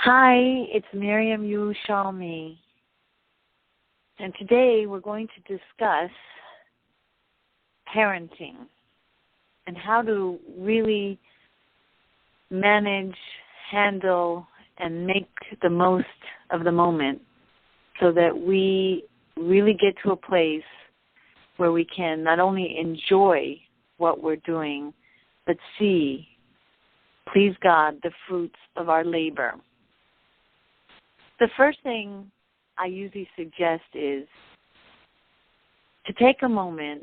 Hi, it's Miriam Yu Shalmi, and today we're going to discuss parenting and how to really manage, handle, and make the most of the moment so that we really get to a place where we can not only enjoy what we're doing, but see, please God, the fruits of our labor. The first thing I usually suggest is to take a moment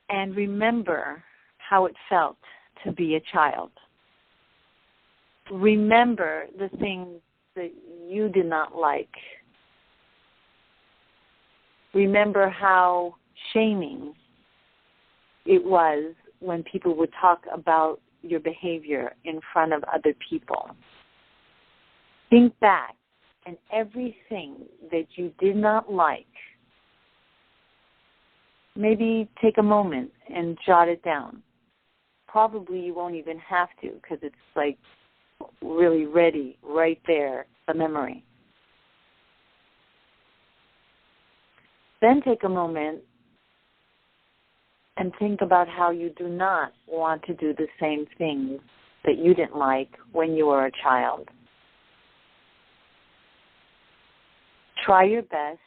and remember how it felt to be a child. Remember the things that you did not like. Remember how shaming it was when people would talk about your behavior in front of other people. Think back, and everything that you did not like, maybe take a moment and jot it down. Probably you won't even have to because it's like really ready right there, the memory. Then take a moment and think about how you do not want to do the same things that you didn't like when you were a child. Try your best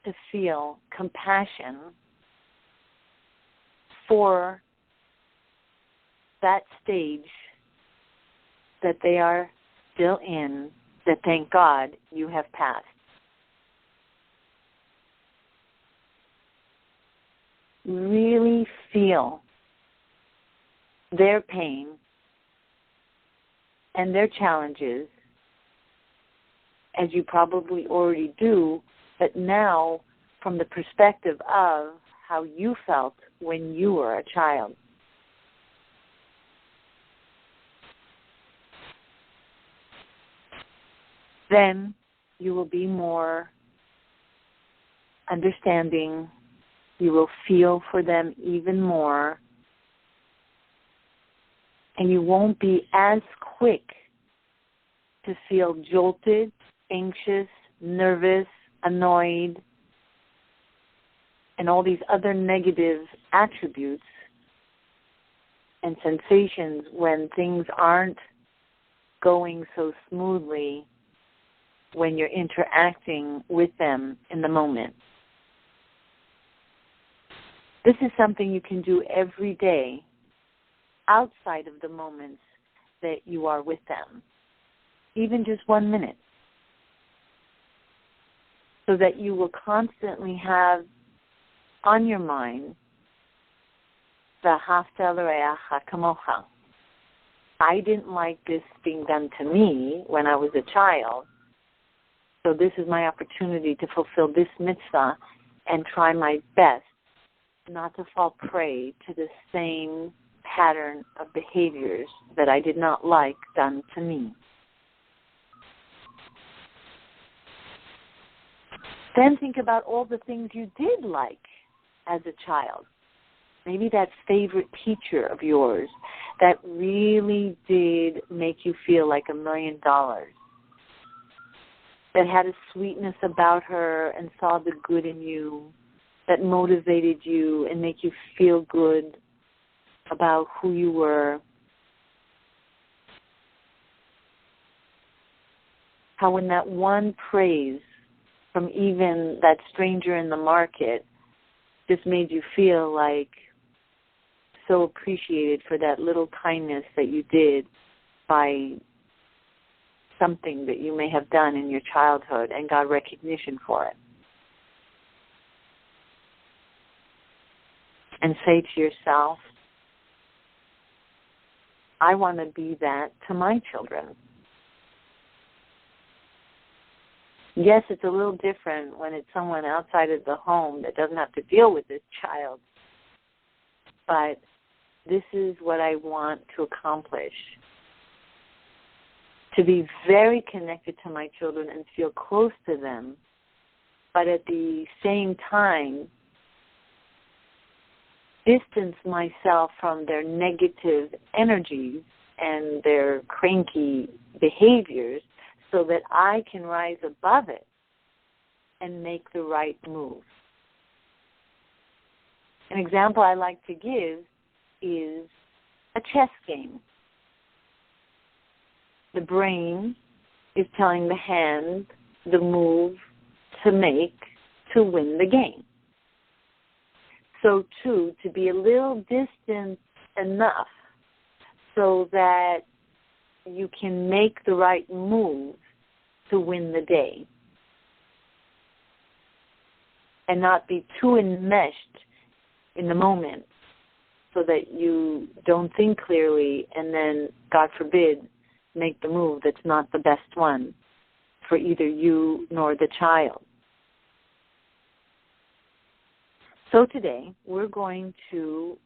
to feel compassion for that stage that they are still in, that thank God you have passed. Really feel their pain and their challenges, as you probably already do, but now from the perspective of how you felt when you were a child. Then you will be more understanding. You will feel for them even more. And you won't be as quick to feel jolted, anxious, nervous, annoyed, and all these other negative attributes and sensations when things aren't going so smoothly when you're interacting with them in the moment. This is something you can do every day outside of the moments that you are with them, even just 1 minute, so that you will constantly have on your mind the Hafta l'reacha kamocha. I didn't like this being done to me when I was a child, so this is my opportunity to fulfill this mitzvah and try my best not to fall prey to the same pattern of behaviors that I did not like done to me. Then think about all the things you did like as a child. Maybe that favorite teacher of yours that really did make you feel like $1 million, that had a sweetness about her and saw the good in you, that motivated you and make you feel good about who you were. How when that one praise from even that stranger in the market just made you feel like so appreciated for that little kindness that you did by something that you may have done in your childhood and got recognition for it. And say to yourself, I want to be that to my children. Yes, it's a little different when it's someone outside of the home that doesn't have to deal with this child. But this is what I want to accomplish. To be very connected to my children and feel close to them, but at the same time, distance myself from their negative energies and their cranky behaviors so that I can rise above it and make the right move. An example I like to give is a chess game. The brain is telling the hand the move to make to win the game. So too, to be a little distant enough so that you can make the right move to win the day and not be too enmeshed in the moment so that you don't think clearly and then, God forbid, make the move that's not the best one for either you nor the child. So today we're going to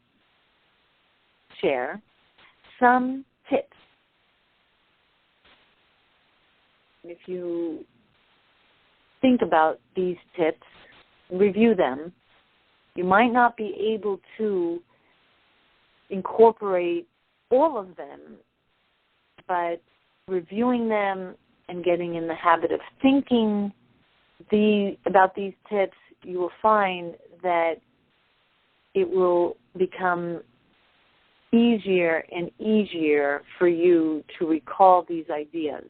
share some tips. If you think about these tips, review them, you might not be able to incorporate all of them, but reviewing them and getting in the habit of thinking about these tips, you will find that it will become easier and easier for you to recall these ideas.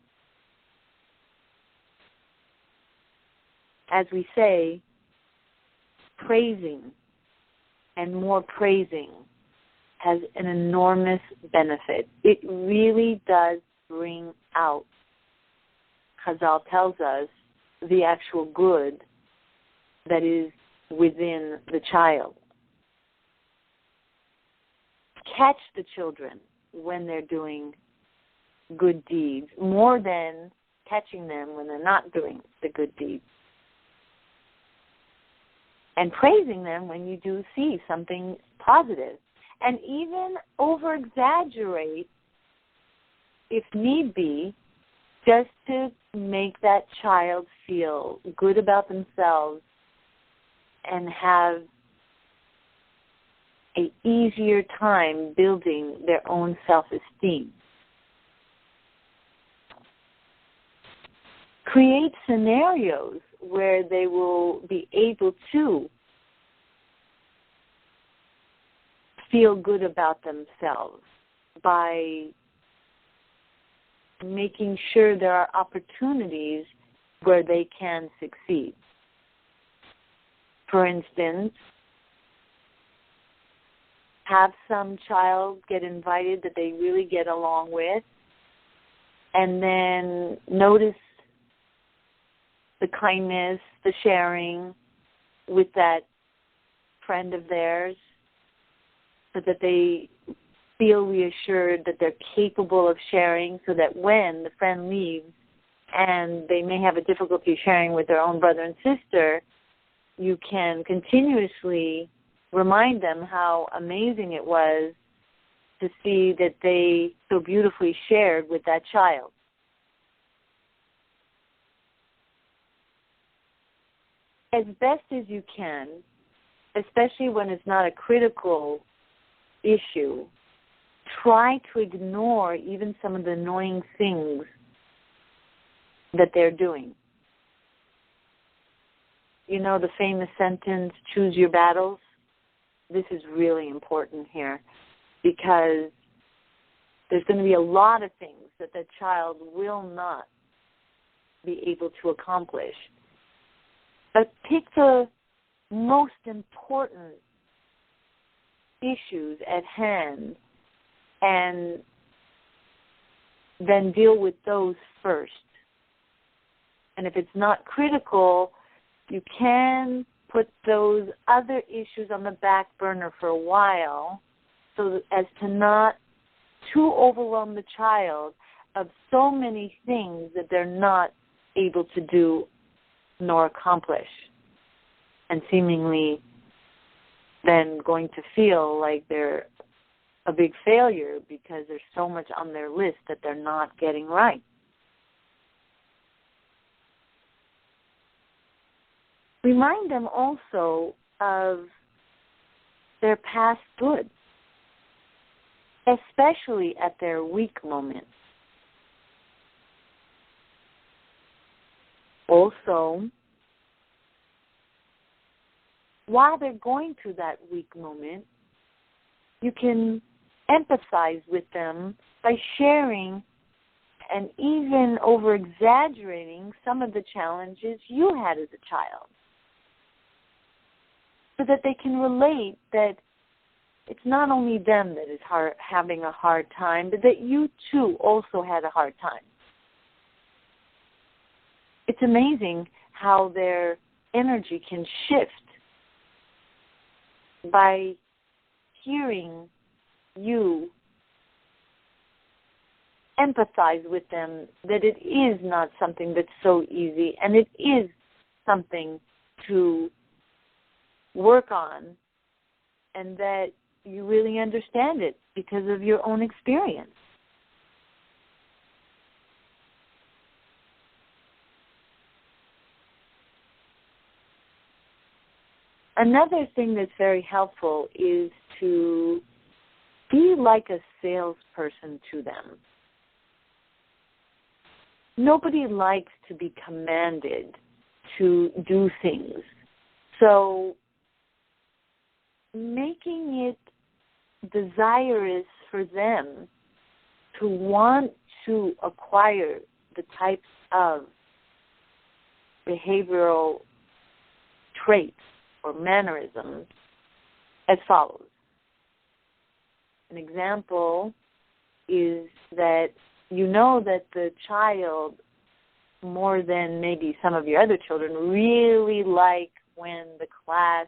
As we say, praising and more praising has an enormous benefit. It really does bring out, Chazal tells us, the actual good that is within the child. Catch the children when they're doing good deeds more than catching them when they're not doing the good deeds. And praising them when you do see something positive. And even over-exaggerate, if need be, just to make that child feel good about themselves and have an easier time building their own self-esteem. Create scenarios where they will be able to feel good about themselves by making sure there are opportunities where they can succeed. For instance, have some child get invited that they really get along with, and then notice the kindness, the sharing with that friend of theirs so that they feel reassured that they're capable of sharing, so that when the friend leaves and they may have a difficulty sharing with their own brother and sister, you can continuously remind them how amazing it was to see that they so beautifully shared with that child. As best as you can, especially when it's not a critical issue, try to ignore even some of the annoying things that they're doing. You know the famous sentence, choose your battles? This is really important here because there's going to be a lot of things that the child will not be able to accomplish. But pick the most important issues at hand and then deal with those first. And if it's not critical, you can put those other issues on the back burner for a while so as to not too overwhelm the child of so many things that they're not able to do nor accomplish, and seemingly then going to feel like they're a big failure because there's so much on their list that they're not getting right. Remind them also of their past good. especially at their weak moments. Also, while they're going through that weak moment, you can empathize with them by sharing and even over-exaggerating some of the challenges you had as a child, so that they can relate that it's not only them that is having a hard time, but that you too also had a hard time. It's amazing how their energy can shift by hearing you empathize with them that it is not something that's so easy, and it is something to work on, and that you really understand it because of your own experience. Another thing that's very helpful is to be like a salesperson to them. Nobody likes to be commanded to do things. So making it desirous for them to want to acquire the types of behavioral traits or mannerisms as follows. An example is that you know that the child, more than maybe some of your other children, really like when the class,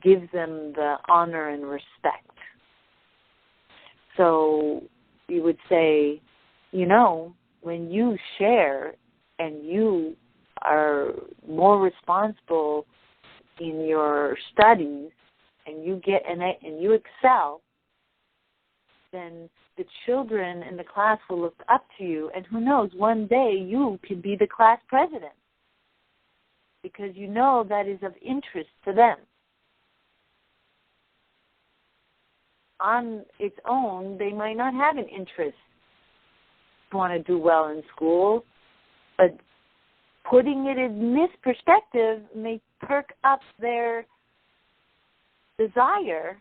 gives them the honor and respect. So you would say, when you share and you are more responsible in your studies and you excel, then the children in the class will look up to you, and who knows, one day you could be the class president, because you know that is of interest to them. On its own, they might not have an interest to want to do well in school, but putting it in this perspective may perk up their desire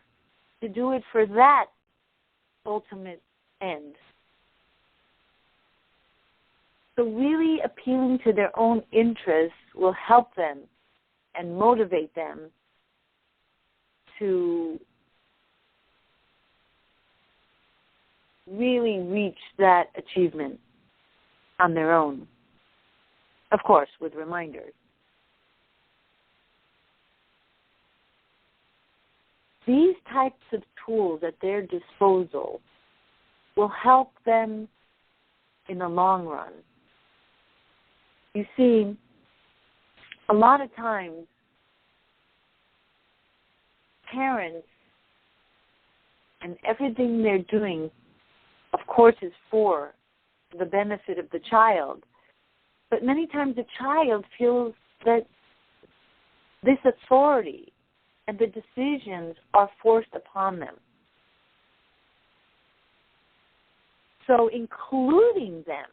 to do it for that ultimate end. So really appealing to their own interests will help them and motivate them to really reach that achievement on their own. Of course, with reminders. These types of tools at their disposal will help them in the long run. You see, a lot of times, parents and everything they're doing, of course, is for the benefit of the child. But many times the child feels that this authority and the decisions are forced upon them. So including them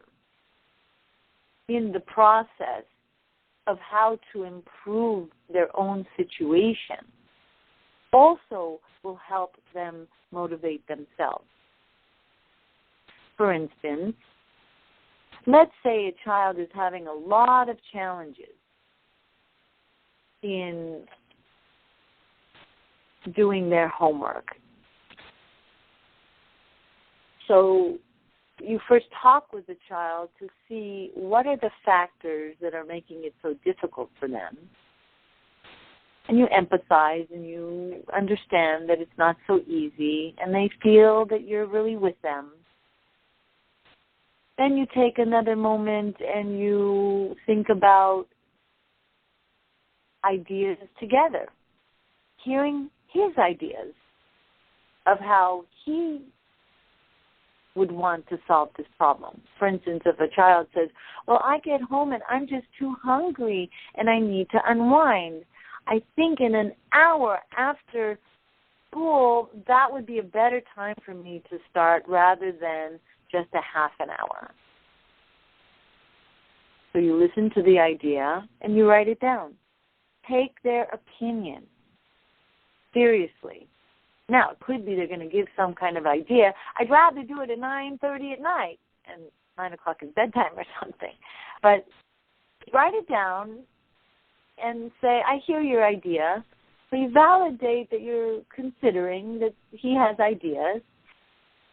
in the process of how to improve their own situation also will help them motivate themselves. For instance, let's say a child is having a lot of challenges in doing their homework. So you first talk with the child to see what are the factors that are making it so difficult for them. And you empathize and you understand that it's not so easy, and they feel that you're really with them. Then you take another moment and you think about ideas together, hearing his ideas of how he would want to solve this problem. For instance, if a child says, well, I get home and I'm just too hungry and I need to unwind. I think in an hour after school, that would be a better time for me to start rather than just a half an hour. So you listen to the idea and you write it down. Take their opinion seriously. Now, it could be they're going to give some kind of idea. I'd rather do it at 9:30 at night and 9 o'clock is bedtime or something. But write it down and say, I hear your idea. Please validate that you're considering that he has ideas.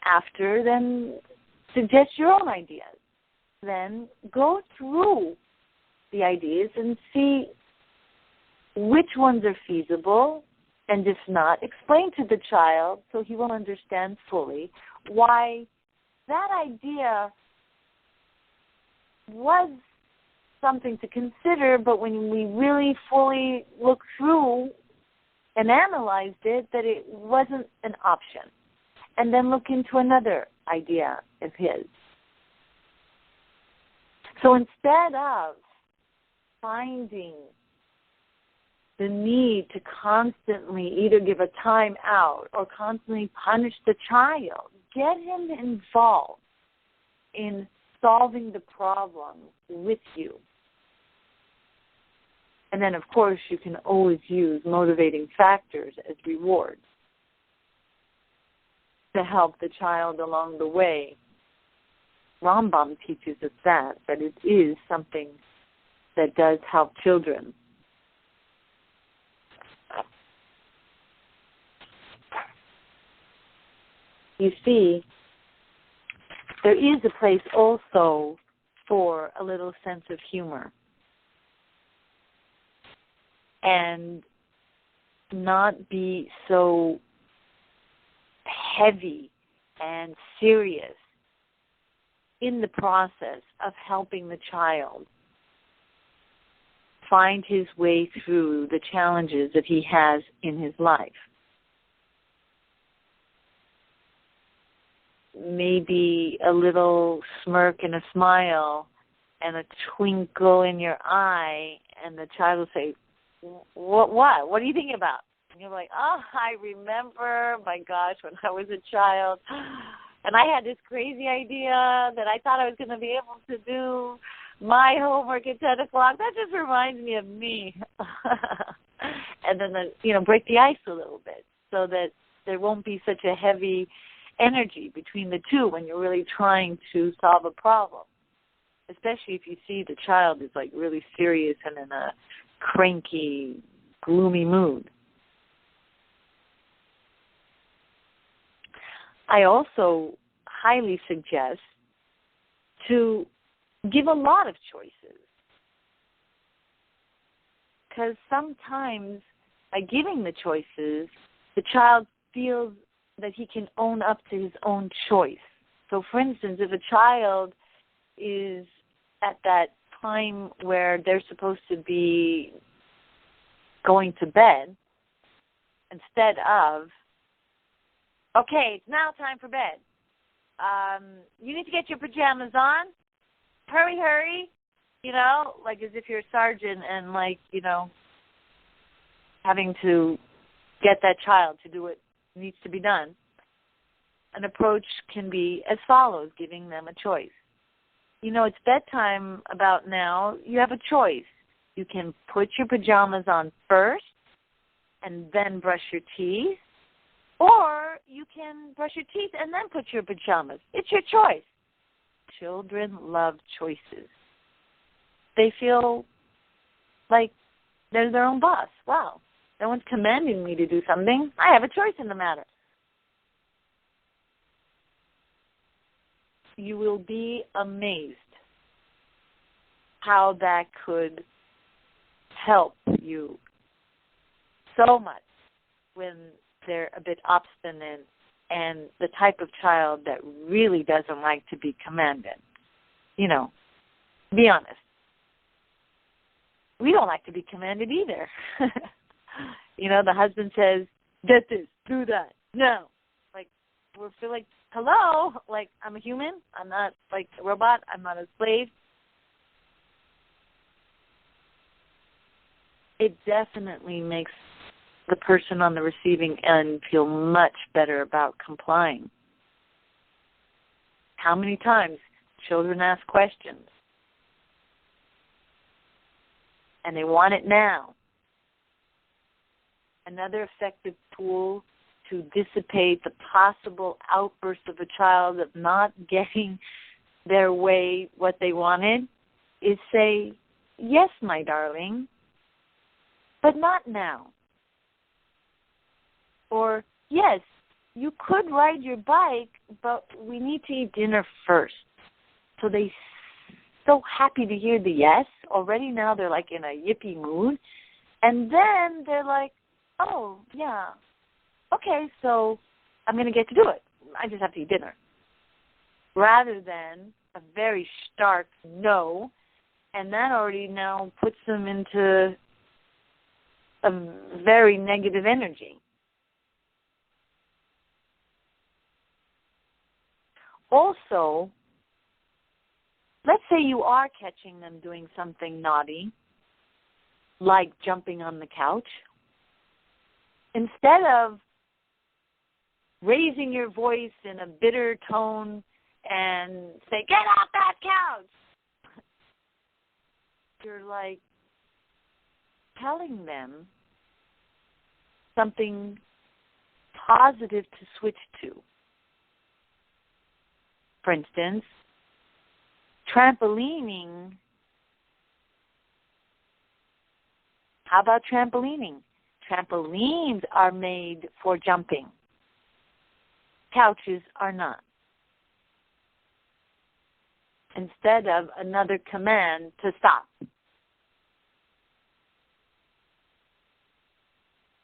After, then suggest your own ideas. Then go through the ideas and see which ones are feasible, and if not, explain to the child so he will understand fully why that idea was something to consider, but when we really fully look through and analyzed it, that it wasn't an option. And then look into another idea of his. So instead of finding the need to constantly either give a time out or constantly punish the child, get him involved in solving the problem with you. And then, of course, you can always use motivating factors as rewards to help the child along the way. Rambam teaches us that it is something that does help children. You see, there is a place also for a little sense of humor. And not be so heavy and serious in the process of helping the child find his way through the challenges that he has in his life. Maybe a little smirk and a smile and a twinkle in your eye, and the child will say, What are you thinking about? And you're like, oh, I remember, my gosh, when I was a child, and I had this crazy idea that I thought I was going to be able to do my homework at 10 o'clock. That just reminds me of me. And then, break the ice a little bit so that there won't be such a heavy energy between the two when you're really trying to solve a problem, especially if you see the child is like really serious and in a cranky, gloomy mood. I also highly suggest to give a lot of choices, because sometimes by giving the choices, the child feels that he can own up to his own choice. So, for instance, if a child is at that time where they're supposed to be going to bed, instead of, okay, it's now time for bed. You need to get your pajamas on. Hurry, like as if you're a sergeant and having to get that child to do what needs to be done. An approach can be as follows, giving them a choice. It's bedtime about now. You have a choice. You can put your pajamas on first and then brush your teeth, or you can brush your teeth and then put your pajamas. It's your choice. Children love choices. They feel like they're their own boss. Wow, no one's commanding me to do something. I have a choice in the matter. You will be amazed how that could help you so much when they're a bit obstinate and the type of child that really doesn't like to be commanded. Be honest. We don't like to be commanded either. The husband says, get this, do that, no. We feel like, hello, I'm a human. I'm not like a robot. I'm not a slave. It definitely makes the person on the receiving end feel much better about complying. How many times children ask questions and they want it now? Another effective tool to dissipate the possible outburst of a child of not getting their way, what they wanted, is say, yes, my darling, but not now. Or, yes, you could ride your bike, but we need to eat dinner first. So they so happy to hear the yes. Already now they're like in a yippee mood. And then they're like, oh, yeah, okay, so I'm going to get to do it. I just have to eat dinner. Rather than a very stark no, and that already now puts them into a very negative energy. Also, let's say you are catching them doing something naughty, like jumping on the couch. Instead of raising your voice in a bitter tone and say, get off that couch, you're like telling them something positive to switch to. For instance, trampolining. How about trampolining? Trampolines are made for jumping. Couches are not. Instead of another command to stop.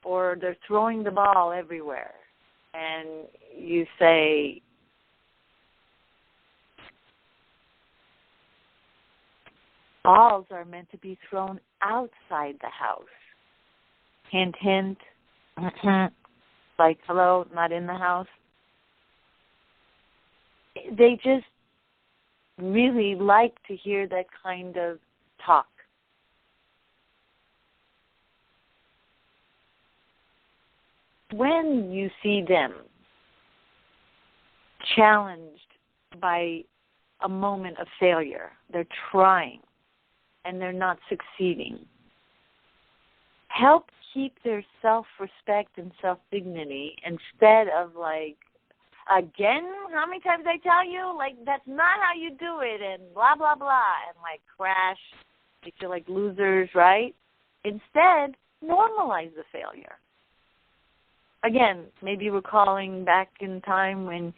Or they're throwing the ball everywhere. And you say, balls are meant to be thrown outside the house. Hint, hint. Like, hello, not in the house. They just really like to hear that kind of talk. When you see them challenged by a moment of failure, they're trying and they're not succeeding, help keep their self-respect and self-dignity instead of like, again, how many times I tell you, like, that's not how you do it, and blah, blah, blah, and like crash, they feel like losers, right? Instead, normalize the failure. Again, maybe recalling back in time when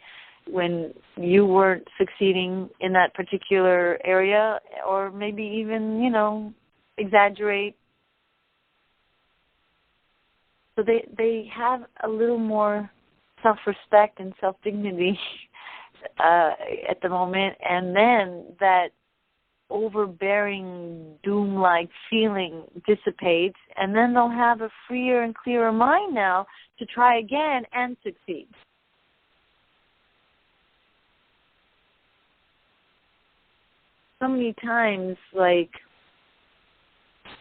you weren't succeeding in that particular area, or maybe even, exaggerate. So they have a little more self-respect and self-dignity at the moment, and then that overbearing doom-like feeling dissipates, and then they'll have a freer and clearer mind now to try again and succeed. So many times, like,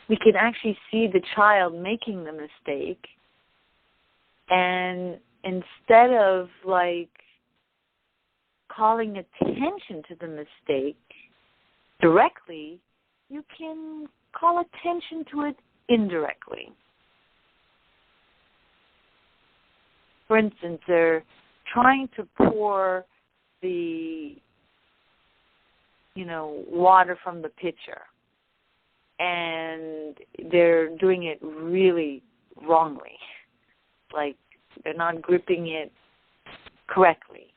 we can actually see the child making the mistake, and instead of, like, calling attention to the mistake directly, you can call attention to it indirectly. For instance, they're trying to pour the, water from the pitcher, and they're doing it really wrongly. Like, they're not gripping it correctly.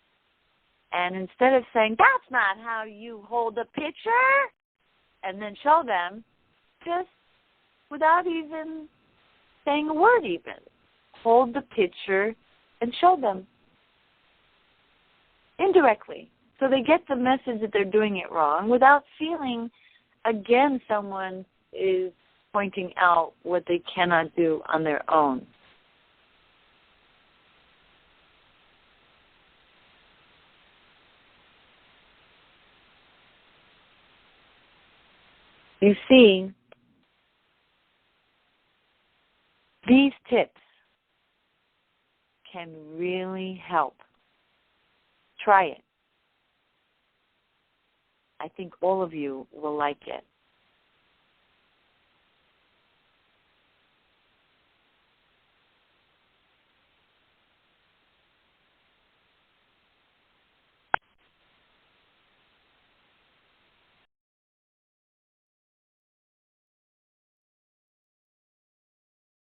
And instead of saying, that's not how you hold a pitcher, and then show them, just without even saying a word even, hold the pitcher and show them indirectly. So they get the message that they're doing it wrong without feeling, again, someone is pointing out what they cannot do on their own. You see, these tips can really help. Try it. I think all of you will like it.